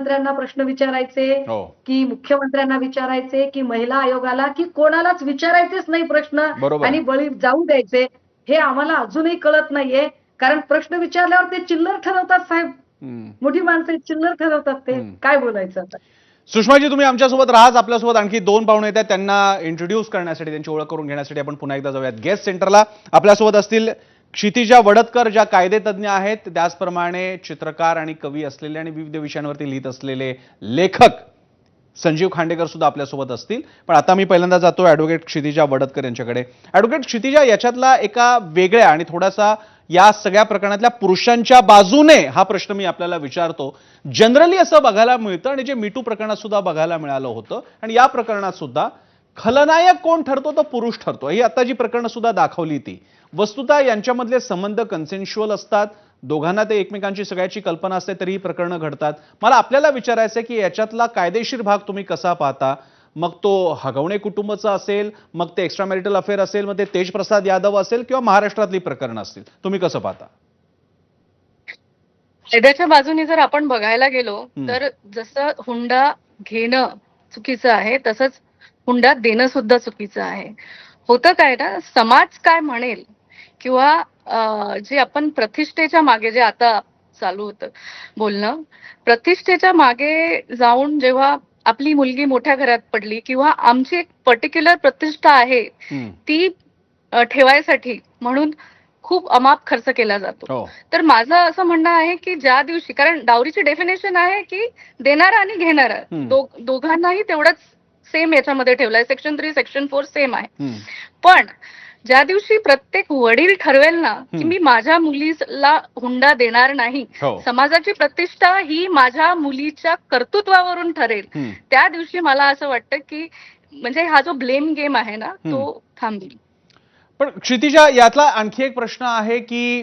मंत्र्यांना प्रश्न विचारायचे हो. की मुख्यमंत्र्यांना विचारायचे की महिला आयोगाला की कोणालाच विचारायचेच नाही प्रश्न बरोबर आणि आहे. बळी जाऊ द्यायचे हे आम्हाला अजूनही कळत नाहीये. कारण प्रश्न विचारल्यावर ते चिल्लर ठरवतात साहेब. हं. मोठी माणसं चिल्लर ठरवतात ते. हं. काय बोलायचं आता? सुषमाजी, तुम्ही आमच्यासोबत राहाच. आपल्यासोबत आणखी 2 पाहुणे येतात. त्यांना इंट्रोड्यूस करण्यासाठी, त्यांची ओळख करून घेण्यासाठी आपण पुन्हा एकदा जाऊयात गेस्ट सेंटरला. आपल्यासोबत असतील क्षितिजा वडतकर, ज्या कायदेतज्ञ आहेत, त्याचप्रमाणे चित्रकार आणि कवी असलेले आणि विविध विषयांवरती लिहित असलेले लेखक संजीव खांडेकर सुद्धा आपल्यासोबत असतील. पण आता मी पहिल्यांदा जातो ॲडव्होकेट क्षितिजा वडतकर यांच्याकडे. ॲडव्होकेट क्षितिजा, याच्यातला एका वेगळ्या आणि थोडासा या सगळ्या प्रकरणातल्या पुरुषांच्या बाजूने हा प्रश्न मी आपल्याला विचारतो. जनरली असं बघायला मिळतं आणि जे मीटू प्रकरणात सुद्धा बघायला मिळालं होतं आणि या प्रकरणात सुद्धा खलनायक कोण ठरतो तो पुरुष ठरतो. ही आता जी प्रकरणं सुद्धा दाखवली ती वस्तुतः यांच्यामधले संबंध कन्सेन्शुअल असतात. दोघांना ते एकमेकांची सगळ्याची कल्पना असते तरी ही प्रकरणं घडतात. मला आपल्याला विचारायचं आहे की याच्यातला कायदेशीर भाग तुम्ही कसा पाहता? मग तो हगवणे कुटुंबाचा असेल, मग ते एक्स्ट्रा मॅरिटल अफेअर असेल, मग ते तेजप्रसाद यादव असेल किंवा महाराष्ट्रातली प्रकरणं असतील, तुम्ही कसं पाहता? कायद्याच्या बाजूने जर आपण बघायला गेलो तर जसं हुंडा घेणं चुकीचं आहे तसंच हुंडा देणं सुद्धा चुकीचं आहे. होतं काय ना, समाज काय म्हणेल किंवा जे आपण प्रतिष्ठेच्या मागे जे आता चालू होतं बोलणं, प्रतिष्ठेच्या मागे जाऊन जेव्हा आपली मुलगी मोठ्या घरात पडली किंवा आमची एक पर्टिक्युलर प्रतिष्ठा आहे ती ठेवायसाठी म्हणून खूप अमाप खर्च केला जातो. तर माझं असं म्हणणं आहे की ज्या दिवशी, कारण डावरीची डेफिनेशन आहे की देणारा आणि घेणारा दोघांनाही तेवढंच सेम याच्यामध्ये ठेवलंय. सेक्शन 3 सेक्शन 4 सेम आहे. पण ज्या दिवशी प्रत्येक वडील ठरवेल ना की मी माझ्या मुलीला हुंडा देणार नाही, समाजाची प्रतिष्ठा ही माझ्या मुलीच्या कर्तृत्वावरून ठरेल, त्या दिवशी मला असं वाटतं की म्हणजे हा जो ब्लेम गेम आहे ना तो थांबेल. पण क्षितिजा, यातला आणखी एक प्रश्न आहे की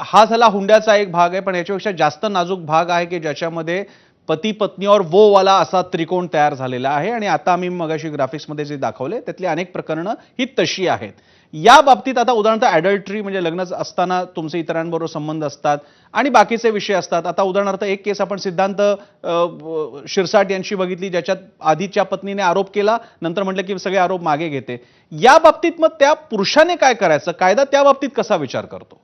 हा झाला हुंड्याचा एक भाग आहे, पण याच्यापेक्षा जास्त नाजूक भाग आहे की ज्याच्यामध्ये पती पत्नी और वो वाला असा त्रिकोण तयार झालेला आहे. आणि आता आम्ही मगाशी ग्राफिक्समध्ये जे दाखवले त्यातली अनेक प्रकरणं ही तशी आहेत. या बाबतीत आता उदाहरणार्थ ॲडल्टरी म्हणजे लग्न असताना तुमचे इतरांबरोबर संबंध असतात आणि बाकीचे विषय असतात. आता उदाहरणार्थ एक केस आपण सिद्धांत शिरसाट यांची बघितली, ज्याच्यात आधीच्या पत्नीने आरोप केला, नंतर म्हटलं की सगळे आरोप मागे घेते. या बाबतीत मग त्या पुरुषाने काय करायचं? कायदा त्या बाबतीत कसा विचार करतो?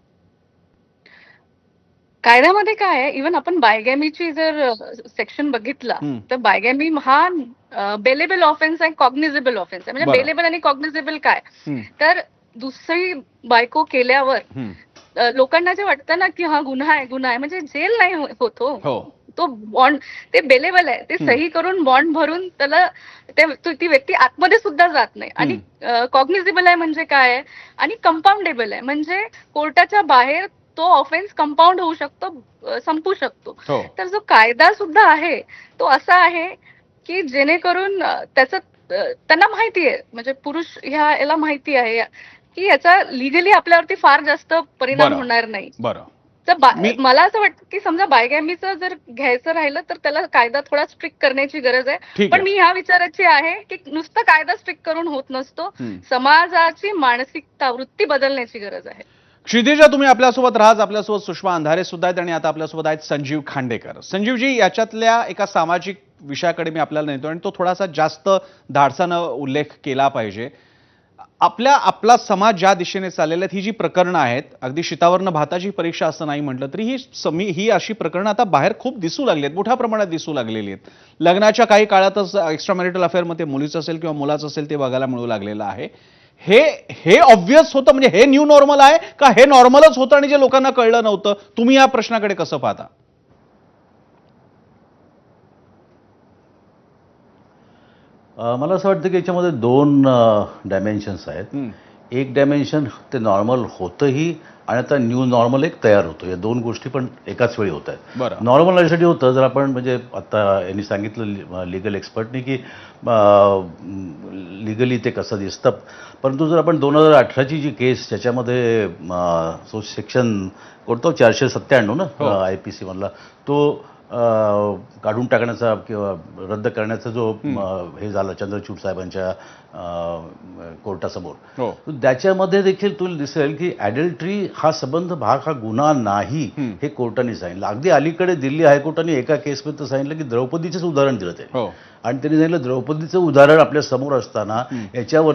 कायद्यामध्ये काय आहे, इव्हन आपण बायगॅमीची जर सेक्शन बघितला तर बायगॅमी हा बेलेबल ऑफेन्स आहे, कॉग्निझेबल ऑफेन्स आहे. म्हणजे बेलेबल आणि कॉग्निझेबल काय, तर दुसरी बायको केल्यावर लोकांना जे वाटतं ना की हा गुन्हा आहे, गुन्हा आहे, म्हणजे जेल नाही होतो तो बॉन्ड, ते बेलेबल आहे, ते सही करून बॉन्ड भरून त्याला ती व्यक्ती आतमध्ये सुद्धा जात नाही. आणि कॉग्निझेबल आहे म्हणजे काय आहे, आणि कंपाऊंडेबल आहे म्हणजे कोर्टाच्या बाहेर तो ऑफेन्स कंपाऊंड होऊ शकतो, संपू शकतो. तर जो कायदा सुद्धा आहे तो असा आहे की जेणेकरून त्याचं त्यांना माहिती आहे, म्हणजे पुरुष याला माहिती आहे की याचा लिगली आपल्यावरती फार जास्त परिणाम होणार नाही. तर मला असं वाटतं की समजा बायगॅमीचं जर घ्यायचं राहिलं तर त्याला कायदा थोडा स्ट्रिक्ट करण्याची गरज आहे. पण मी ह्या विचाराची आहे की नुसतं कायदा स्ट्रिक्ट करून होत नसतो, समाजाची मानसिकता वृत्ती बदलण्याची गरज आहे. क्षितिजा, तुम्ही आपल्यासोबत राहाच. आपल्यासोबत सुषमा अंधारे सुद्धा आहेत आणि आता आपल्यासोबत आहेत संजीव खांडेकर. संजीवजी, याच्यातल्या एका सामाजिक विषयाकडे मी आपल्याला नेतो आणि तो थोडासा जास्त धाडसानं उल्लेख केला पाहिजे. आपला समाज ज्या दिशेने चाललेला आहे, ही जी प्रकरणं आहेत, अगदी शितावरनं भाताची परीक्षा असं नाही म्हटलं तरी ही अशी प्रकरणं आता बाहेर खूप दिसू लागली आहेत, मोठ्या प्रमाणात दिसू लागलेली आहेत. लग्नाच्या काही काळातच एक्स्ट्रा मॅरिटल अफेअरमध्ये मुलीचं असेल किंवा मुलाचं असेल ते बघायला मिळू लागलेलं आहे. हे ऑब्व्हियस होतं, म्हणजे हे न्यू नॉर्मल आहे का हे नॉर्मलच होतं आणि जे लोकांना कळलं नव्हतं? तुम्ही या प्रश्नाकडे कसं पाहता? मला असं वाटतं की याच्यामध्ये 2 डायमेन्शन्स आहेत. एक डायमेन्शन ते नॉर्मल होतंही आणि आता न्यू नॉर्मल एक तयार होतो. या 2 गोष्टी पण एकाच वेळी होत आहेत. नॉर्मल यासाठी होतं, जर आपण म्हणजे आता यांनी सांगितलं लिगल एक्सपर्टनी की लिगली ते कसं दिसतं, परंतु जर आपण 2018ची जी केस ज्याच्यामध्ये सेक्शन कोणतं 497 ना IPC मधला, तो काढून टाकण्याचा किंवा रद्द करण्याचा जो हे झालं चंद्रचूड साहेबांच्या कोर्टासमोर, हो. त्याच्यामध्ये देखील तुला दिसेल की ॲडल्ट्री हा संबंध भाग हा गुन्हा नाही हे कोर्टाने सांगितलं. अगदी अलीकडे दिल्ली हायकोर्टाने एका केसमध्ये सांगितलं की द्रौपदीचंच उदाहरण दिलं ते, हो. आणि त्यांनी सांगितलं द्रौपदीचं उदाहरण आपल्या समोर असताना याच्यावर